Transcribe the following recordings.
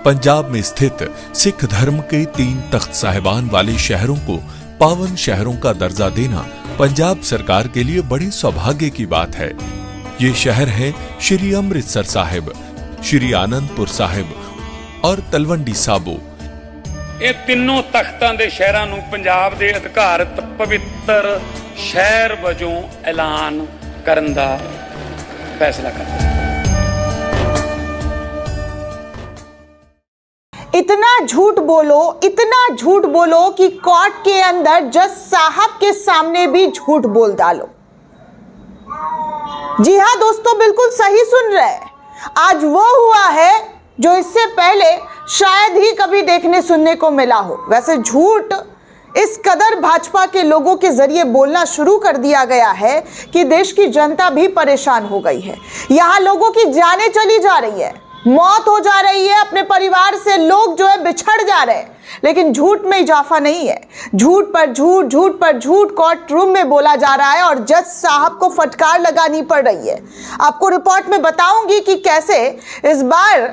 पंजाब में स्थित सिख धर्म के 3 तख्त साहिबान वाले शहरों को पावन शहरों का दर्जा देना पंजाब सरकार के लिए बड़े सौभाग्य की बात है। ये शहर है श्री अमृतसर साहिब, श्री आनंदपुर साहिब और तलवंडी साबो। ਇਹ ਤਿੰਨੋਂ ਤਖਤਾਂ ਦੇ ਸ਼ਹਿਰਾਂ ਨੂੰ ਪੰਜਾਬ ਦੇ ਅਧਿਕਾਰਤ ਪਵਿੱਤਰ ਸ਼ਹਿਰ ਵਜੋਂ ਐਲਾਨ ਕਰਨ ਦਾ ਫੈਸਲਾ ਕਰਦਾ ਹੈ। इतना झूठ बोलो कि कोर्ट के अंदर जज साहब के सामने भी झूठ बोल डालो। जी हाँ दोस्तों, बिल्कुल सही सुन रहे हैं। आज वो हुआ है जो इससे पहले शायद ही कभी देखने सुनने को मिला हो। वैसे झूठ इस कदर भाजपा के लोगों के जरिए बोलना शुरू कर दिया गया है कि देश की जनता भी परेशान हो गई है। यहाँ लोगों की जानें चली जा रही है, मौत हो जा रही है, अपने परिवार से लोग जो है बिछड़ जा रहे हैं, लेकिन झूठ में इजाफा नहीं है। झूठ पर झूठ कोर्ट रूम में बोला जा रहा है और जज साहब को फटकार लगानी पड़ रही है। आपको रिपोर्ट में बताऊंगी कि कैसे इस बार,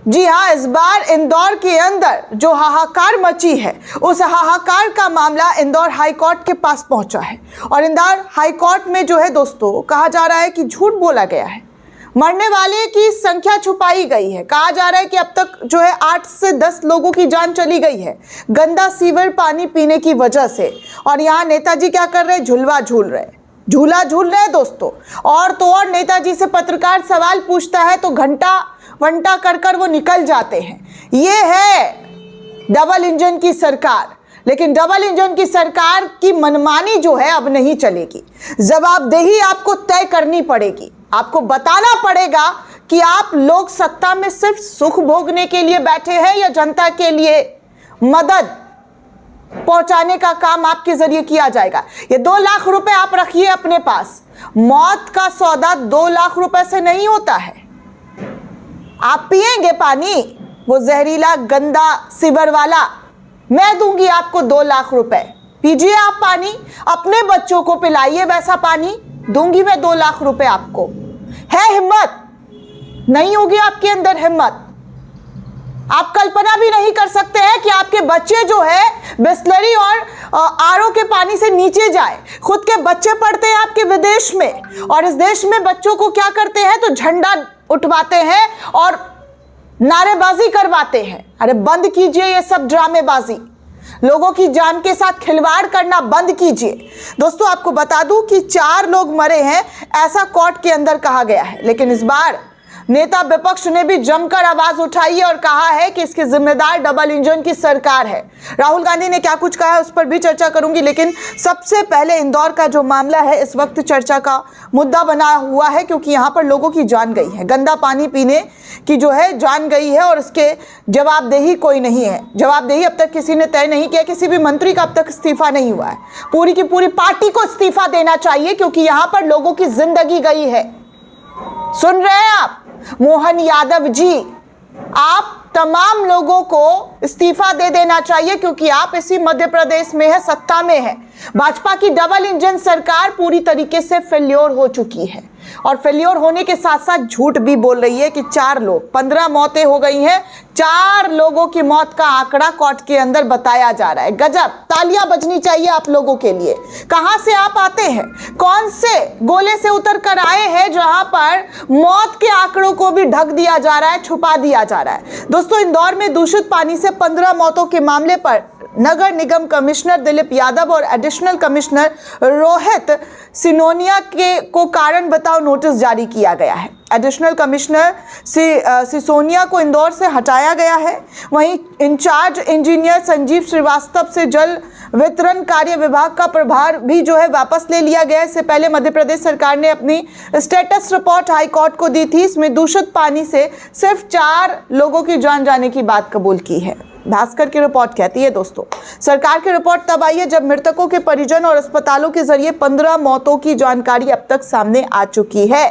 जी हाँ, इस बार इंदौर के अंदर जो हाहाकार मची है, उस हाहाकार का मामला इंदौर हाई कोर्ट के पास पहुंचा है। और इंदौर हाई कोर्ट में जो है दोस्तों, कहा जा रहा है कि झूठ बोला गया है, मरने वाले की संख्या छुपाई गई है। कहा जा रहा है कि अब तक जो है 8 से 10 लोगों की जान चली गई है गंदा सीवर पानी पीने की वजह से। और यहाँ नेताजी क्या कर रहे हैं? झूला झूल रहे हैं दोस्तों। और तो और नेताजी से पत्रकार सवाल पूछता है तो घंटा कर वो निकल जाते हैं। ये है डबल इंजन की सरकार। लेकिन डबल इंजन की सरकार की मनमानी जो है अब नहीं चलेगी। जवाबदेही आपको तय करनी पड़ेगी। आपको बताना पड़ेगा कि आप लोग सत्ता में सिर्फ सुख भोगने के लिए बैठे हैं या जनता के लिए मदद पहुंचाने का काम आपके जरिए किया जाएगा। ये 2 लाख रुपए आप रखिए अपने पास। मौत का सौदा 2 लाख रुपए से नहीं होता है। आप पिएंगे पानी, वो जहरीला गंदा सीवर वाला, मैं दूंगी आपको 2 लाख रुपए। पीजिए आप पानी, अपने बच्चों को पिलाइए वैसा पानी, दूंगी मैं 2 लाख रुपए आपको। है हिम्मत? नहीं होगी आपके अंदर हिम्मत। आप कल्पना भी नहीं कर सकते हैं कि आपके बच्चे जो है बिस्लरी और आरओ के पानी से नीचे जाए। खुद के बच्चे पढ़ते हैं आपके विदेश में, और इस देश में बच्चों को क्या करते हैं तो झंडा उठवाते हैं और नारेबाजी करवाते हैं। अरे बंद कीजिए ये सब ड्रामेबाजी, लोगों की जान के साथ खिलवाड़ करना बंद कीजिए। दोस्तों आपको बता दूं कि 4 लोग मरे हैं, ऐसा कोर्ट के अंदर कहा गया है। लेकिन इस बार नेता विपक्ष ने भी जमकर आवाज उठाई है और कहा है कि इसके जिम्मेदार डबल इंजन की सरकार है। राहुल गांधी ने क्या कुछ कहा है उस पर भी चर्चा करूंगी, लेकिन सबसे पहले इंदौर का जो मामला है इस वक्त चर्चा का मुद्दा बना हुआ है, क्योंकि यहाँ पर लोगों की जान गई है, गंदा पानी पीने की जो है जान गई है, और इसके जवाबदेही कोई नहीं है। जवाबदेही अब तक किसी ने तय नहीं किया, किसी भी मंत्री का अब तक इस्तीफा नहीं हुआ है। पूरी की पूरी पार्टी को इस्तीफा देना चाहिए, क्योंकि यहाँ पर लोगों की जिंदगी गई है। सुन रहे हैं आप मोहन यादव जी, आप तमाम लोगों को इस्तीफा दे देना चाहिए, क्योंकि आप इसी मध्य प्रदेश में है, सत्ता में है। भाजपा की डबल इंजन सरकार पूरी तरीके से फेल्योर हो चुकी है, और फेल्योर होने के साथ साथ झूठ भी बोल रही है कि 4 लोग, 15 मौतें हो गई हैं। 4 लोगों की मौत का आंकड़ा कोर्ट के अंदर बताया जा रहा है। गजब, तालियां बजनी चाहिए आप लोगों के लिए। कहां से आप आते हैं? कौन से गोले से उतर कर आए हैं जहां पर मौत के आंकड़ों को भी ढक दिया जा रहा है, छुपा दिया जा रहा है। दोस्तों इंदौर में दूषित पानी से 15 मौतों के मामले पर नगर निगम कमिश्नर दिलीप यादव और एडिशनल कमिश्नर रोहित सिनोनिया को कारण बताओ नोटिस जारी किया गया है। एडिशनल कमिश्नर सिसोनिया को इंदौर से हटाया गया है। वहीं इंचार्ज इंजीनियर संजीव श्रीवास्तव से जल वितरण कार्य विभाग का प्रभार भी जो है वापस ले लिया गया है। इससे पहले मध्य प्रदेश सरकार ने अपनी स्टेटस रिपोर्ट हाई कोर्ट को दी थी। इसमें दूषित पानी से सिर्फ 4 लोगों की जान जाने की बात कबूल की है। भास्कर की रिपोर्ट कहती है दोस्तों, सरकार की रिपोर्ट तब आई है जब मृतकों के परिजन और अस्पतालों के जरिए 15 मौतों की जानकारी अब तक सामने आ चुकी है।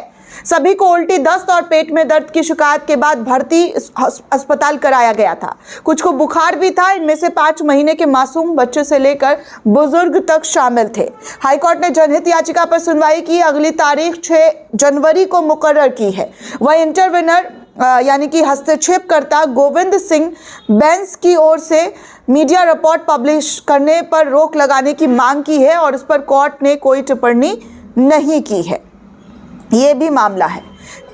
सभी को उल्टी, दस्त और पेट में दर्द की शिकायत के बाद भर्ती अस्पताल कराया गया था। कुछ को बुखार भी था। इनमें से 5 महीने के मासूम बच्चे से लेकर बुजुर्ग तक शामिल थे। हाईकोर्ट ने जनहित याचिका पर सुनवाई की। अगली तारीख 6 जनवरी को मुकर्रर की है। वह इंटरवेनर यानी कि हस्तक्षेपकर्ता गोविंद सिंह बैंस की ओर से मीडिया रिपोर्ट पब्लिश करने पर रोक लगाने की मांग की है और उस पर कोर्ट ने कोई टिप्पणी नहीं की है। ये भी मामला है।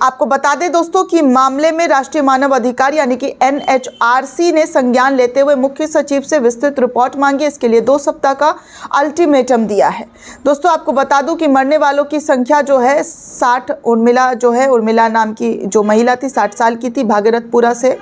आपको बता दें दोस्तों कि मामले में राष्ट्रीय मानव अधिकार यानी कि NHRC ने संज्ञान लेते हुए मुख्य सचिव से विस्तृत रिपोर्ट मांगी। इसके लिए 2 सप्ताह का अल्टीमेटम दिया है। दोस्तों आपको बता दूं कि मरने वालों की संख्या जो है 60, उर्मिला नाम की जो महिला थी 60 साल की थी भागीरथपुरा से,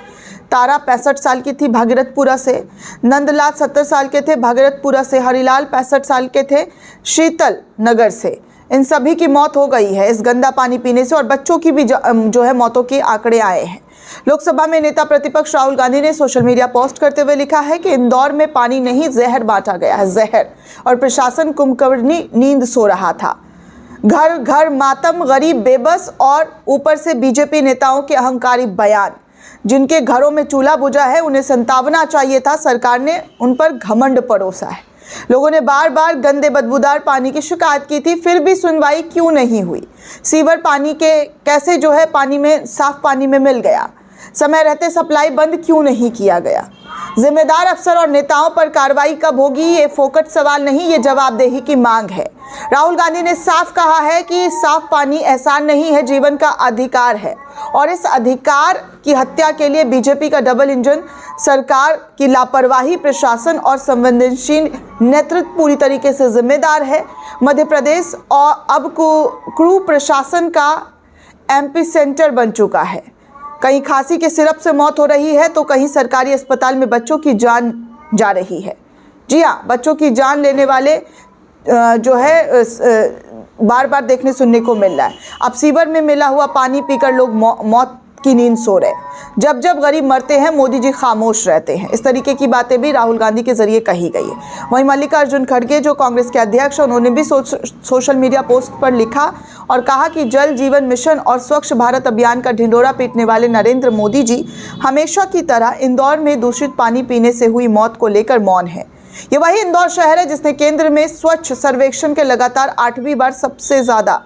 तारा 65 साल की थी भागीरथपुरा से, नंदलाल 70 साल के थे भागीरथपुरा से, हरिलाल 65 साल के थे शीतल नगर से। इन सभी की मौत हो गई है इस गंदा पानी पीने से और बच्चों की भी जो है मौतों के आंकड़े आए हैं। लोकसभा में नेता प्रतिपक्ष राहुल गांधी ने सोशल मीडिया पोस्ट करते हुए लिखा है कि इंदौर में पानी नहीं जहर बांटा गया है, जहर, और प्रशासन कुंभकर्णी नींद सो रहा था। घर घर मातम, गरीब बेबस और ऊपर से बीजेपी नेताओं के अहंकारी बयान। जिनके घरों में चूल्हा बुझा है उन्हें संतावना चाहिए था, सरकार ने उन पर घमंड परोसा है। लोगों ने बार बार गंदे बदबूदार पानी की शिकायत की थी, फिर भी सुनवाई क्यों नहीं हुई? सीवर पानी के कैसे जो है पानी में साफ पानी में मिल गया? समय रहते सप्लाई बंद क्यों नहीं किया गया? जिम्मेदार अफसर और नेताओं पर कार्रवाई कब होगी? ये फोकट सवाल नहीं, ये जवाबदेही की मांग है। राहुल गांधी ने साफ कहा है कि साफ पानी एहसान नहीं है, जीवन का अधिकार है और इस अधिकार की हत्या के लिए बीजेपी का डबल इंजन सरकार की लापरवाही, प्रशासन और संवेदनशील नेतृत्व पूरी तरीके से जिम्मेदार है। मध्य प्रदेश और अब क्रू प्रशासन का MP सेंटर बन चुका है। कहीं खांसी के सिरप से मौत हो रही है तो कहीं सरकारी अस्पताल में बच्चों की जान जा रही है। जी हाँ, बच्चों की जान लेने वाले जो है बार बार देखने सुनने को मिल रहा है। अब सीवर में मिला हुआ पानी पीकर लोग मौत की नींद सो रहे। जब जब गरीब मरते हैं मोदी जी खामोश रहते हैं। इस तरीके की बातें भी राहुल गांधी के जरिए कही गई है। वहीं मल्लिकार्जुन खड़गे जो कांग्रेस के अध्यक्ष, उन्होंने भी सोशल मीडिया पोस्ट पर लिखा और कहा कि जल जीवन मिशन और स्वच्छ भारत अभियान का ढिंढोरा पीटने वाले नरेंद्र मोदी जी हमेशा की तरह इंदौर में दूषित पानी पीने से हुई मौत को लेकर मौन है। ये वही इंदौर शहर है जिसने केंद्र में स्वच्छ सर्वेक्षण के लगातार 8वीं बार सबसे ज्यादा,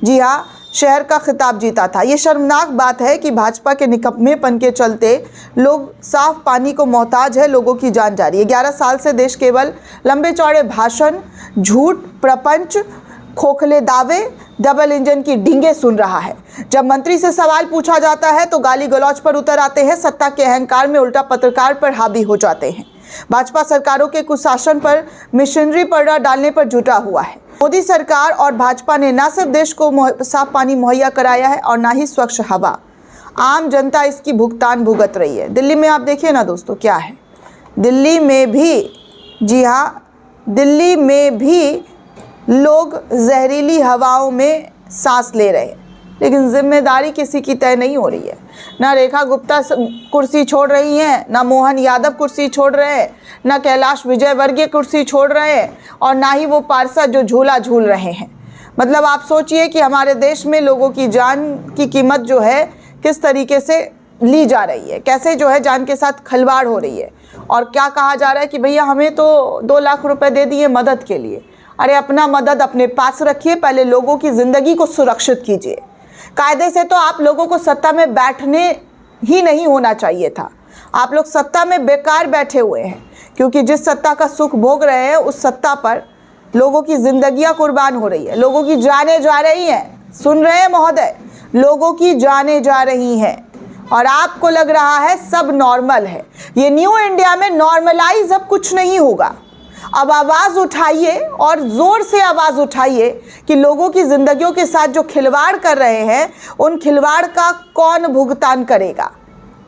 जी हाँ, शहर का खिताब जीता था। ये शर्मनाक बात है कि भाजपा के निकम्मेपन के चलते लोग साफ पानी को मोहताज है, लोगों की जान जा रही है। 11 साल से देश केवल लंबे चौड़े भाषण, झूठ, प्रपंच, खोखले दावे, डबल इंजन की डींगे सुन रहा है। जब मंत्री से सवाल पूछा जाता है तो गाली गलौज पर उतर आते हैं, सत्ता के अहंकार में उल्टा पत्रकार पर हावी हो जाते हैं। भाजपा सरकारों के कुशासन पर मिशनरी पर्दा डालने पर जुटा हुआ है। मोदी सरकार और भाजपा ने न सिर्फ देश को साफ पानी मुहैया कराया है और ना ही स्वच्छ हवा, आम जनता इसकी भुगतान भुगत रही है। दिल्ली में आप देखिए ना दोस्तों क्या है, दिल्ली में भी, जी हाँ, दिल्ली में भी लोग जहरीली हवाओं में सांस ले रहे हैं, लेकिन जिम्मेदारी किसी की तय नहीं हो रही है। ना रेखा गुप्ता कुर्सी छोड़ रही हैं, ना मोहन यादव कुर्सी छोड़ रहे हैं, ना कैलाश विजयवर्गीय कुर्सी छोड़ रहे हैं और ना ही वो पार्षद जो झूला झूल रहे हैं। मतलब आप सोचिए कि हमारे देश में लोगों की जान की कीमत जो है किस तरीके से ली जा रही है, कैसे जो है जान के साथ खिलवाड़ हो रही है। और क्या कहा जा रहा है कि भैया हमें तो 2 लाख रुपए दे दिए मदद के लिए। अरे अपना मदद अपने पास रखिए, पहले लोगों की जिंदगी को सुरक्षित कीजिए। कायदे से तो आप लोगों को सत्ता में बैठने ही नहीं होना चाहिए था। आप लोग सत्ता में बेकार बैठे हुए हैं, क्योंकि जिस सत्ता का सुख भोग रहे हैं उस सत्ता पर लोगों की जिंदगियां कुर्बान हो रही है, लोगों की जानें जा रही हैं। सुन रहे हैं महोदय, लोगों की जानें जा रही हैं और आपको लग रहा है सब नॉर्मल है। ये न्यू इंडिया में नॉर्मलाइज अब कुछ नहीं होगा। अब आवाज उठाइए और जोर से आवाज उठाइए कि लोगों की जिंदगियों के साथ जो खिलवाड़ कर रहे हैं उन खिलवाड़ का कौन भुगतान करेगा?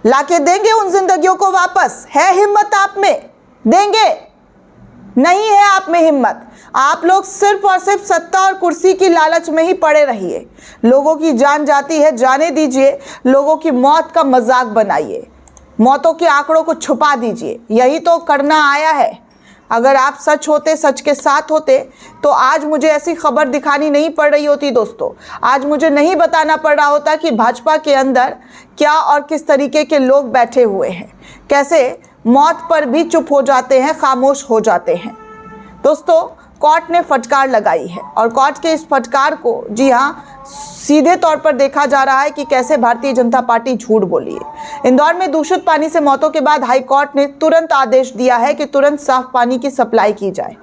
लाके देंगे उन जिंदगियों को वापस? है हिम्मत आप में? देंगे? नहीं है आप में हिम्मत। आप लोग सिर्फ और सिर्फ सत्ता और कुर्सी की लालच में ही पड़े रहिए। लोगों की जान जाती है, जाने दीजिए। लोगों की मौत का मजाक बनाइए, मौतों के आंकड़ों को छुपा दीजिए। यही तो करना आया है। अगर आप सच होते, सच के साथ होते तो आज मुझे ऐसी खबर दिखानी नहीं पड़ रही होती दोस्तों। आज मुझे नहीं बताना पड़ रहा होता कि भाजपा के अंदर क्या और किस तरीके के लोग बैठे हुए हैं, कैसे मौत पर भी चुप हो जाते हैं, खामोश हो जाते हैं। दोस्तों कोर्ट ने फटकार लगाई है और कोर्ट के इस फटकार को, जी हाँ, सीधे तौर पर देखा जा रहा है कि कैसे भारतीय जनता पार्टी झूठ बोली है। इंदौर में दूषित पानी से मौतों के बाद हाई कोर्ट ने तुरंत आदेश दिया है कि तुरंत साफ पानी की सप्लाई की जाए।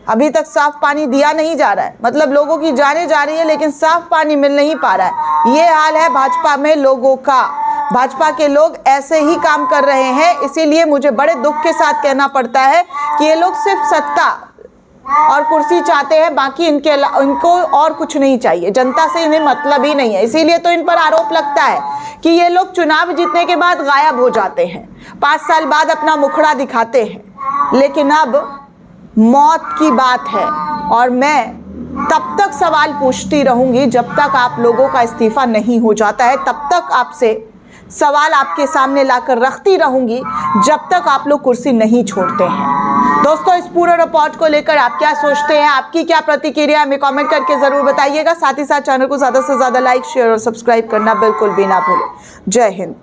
अभी तक साफ पानी दिया नहीं जा रहा है, मतलब लोगों की जानें जा रही है लेकिन साफ पानी मिल नहीं पा रहा है। ये हाल है भाजपा में लोगों का। भाजपा के लोग ऐसे ही काम कर रहे हैं, इसीलिए मुझे बड़े दुख के साथ कहना पड़ता है कि ये लोग सिर्फ सत्ता और कुर्सी चाहते हैं, बाकी इनको और कुछ नहीं चाहिए। जनता से इन्हें मतलब ही नहीं है, इसीलिए तो इन पर आरोप लगता है कि ये लोग चुनाव जीतने के बाद गायब हो जाते हैं, 5 साल बाद अपना मुखड़ा दिखाते हैं। लेकिन अब मौत की बात है और मैं तब तक सवाल पूछती रहूंगी जब तक आप लोगों का इस्तीफा नहीं हो जाता है, तब तक आपसे सवाल आपके सामने लाकर रखती रहूंगी जब तक आप लोग कुर्सी नहीं छोड़ते हैं। दोस्तों, इस पूरे रिपोर्ट को लेकर आप क्या सोचते हैं, आपकी क्या प्रतिक्रिया हमें कमेंट करके जरूर बताइएगा। साथ ही साथ चैनल को ज्यादा से ज्यादा लाइक, शेयर और सब्सक्राइब करना बिल्कुल भी ना भूलें। जय हिंद।